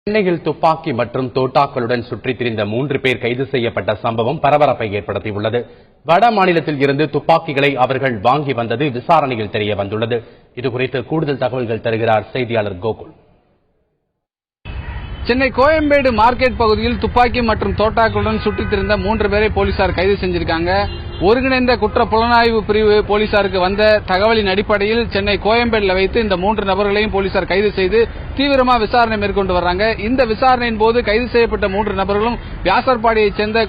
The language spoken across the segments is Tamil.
சென்னையில் துப்பாக்கி மற்றும் தோட்டாக்களுடன் சுற்றித் திரிந்த 3 பேர் கைது செய்யப்பட்ட சம்பவம் பரபரப்பை ஏற்படுத்தியுள்ளது. வட மாநிலத்தில் இருந்து துப்பாக்கிகளை அவர்கள் வாங்கி வந்தது விசாரணையில் தெரிய வந்துள்ளது. இதுகுறித்து கூடுதல் தகவல்கள் தருகிறார் செய்தியாளர் கோகுல். சென்னை கோயம்பேடு மார்க்கெட் பகுதியில் துப்பாக்கி மற்றும் தோட்டாக்களுடன் சுற்றித் திரிந்த 3 பேரை போலீசார் கைது செஞ்சிருக்காங்க. ஒருங்கிணைந்த குற்ற புலனாய்வு பிரிவு போலீசாருக்கு வந்த தகவலின் அடிப்படையில் சென்னை கோயம்பேடுல வைத்து இந்த 3 நபர்களையும் போலீசார் கைது செய்து தீவிரமா விசாரணை மேற்கொண்டு வர்றாங்க. இந்த விசாரணையின் போது கைது செய்யப்பட்ட 3 நபர்களும் வியாசர்பாடியைச் சேர்ந்த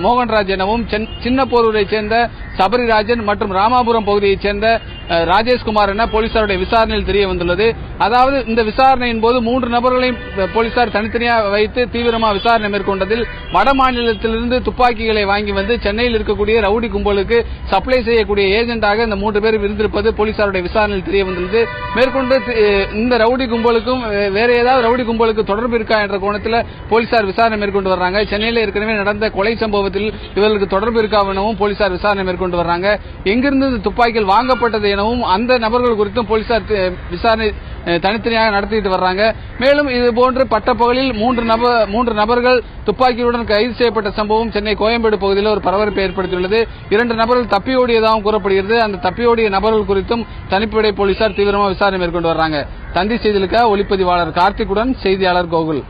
மோகன்ராஜ் எனவும், சின்னப்போரூரைச் சேர்ந்த சபரிராஜன் மற்றும் ராமாபுரம் பகுதியைச் சேர்ந்த ராஜேஷ்குமார் என போலீசாருடைய விசாரணையில் தெரிய வந்துள்ளது. அதாவது இந்த விசாரணையின் போது 3 நபர்களையும் போலீசார் தனித்தனியாக வைத்து தீவிரமா விசாரணை மேற்கொண்டதில் வட மாநிலத்திலிருந்து துப்பாக்கிகளை வாங்கி வந்து சென்னையில் இருக்கக்கூடிய ரவுடி கும்பலுக்கு சப்ளை செய்யக்கூடிய ஏஜென்டாக இந்த 3 பேர் இருந்திருப்பது போலீசாருடைய விசாரணையில் தெரிய வந்துள்ளது. மேற்கொண்டு இந்த ரவுடி கும்பலுக்கும் வேற ஏதாவது ரவுடி கும்பலுக்கு தொடர்பு இருக்கா என்ற கோணத்தில் போலீசார் விசாரணை மேற்கொண்டு வர்றாங்க. சென்னையில் ஏற்கனவே நடந்த கொலை சம்பவத்தில் இவர்களுக்கு தொடர்பு இருக்கா எனவும் போலீசார் விசாரணை மேற்கொண்டு வர்றாங்க. எங்கிருந்து இந்த துப்பாக்கிகள் வாங்கப்பட்டது எனவும் அந்த நபர்கள் குறித்தும் போலீசார் விசாரணை தனித்தனியாக நடத்திட்டு வர்றாங்க. மேலும் இதுபோன்று பட்டப்பகலில் 3 நபர்கள் துப்பாக்கியுடன் கைது செய்யப்பட்ட சம்பவம் சென்னை கோயம்பேடு பகுதியில் ஒரு பரபரப்பை ஏற்படுத்தியுள்ளது. 2 நபர்கள் தப்பியோடியதாகவும் கூறப்படுகிறது. அந்த தப்பியோடிய நபர்கள் குறித்தும் தனிப்படை போலீசார் தீவிரமாக விசாரணை மேற்கொண்டு வர்றாங்க. தந்தி செய்திகளுக்காக ஒளிப்பதிவாளர் கார்த்திக்குடன் செய்தியாளர் கோகுல்.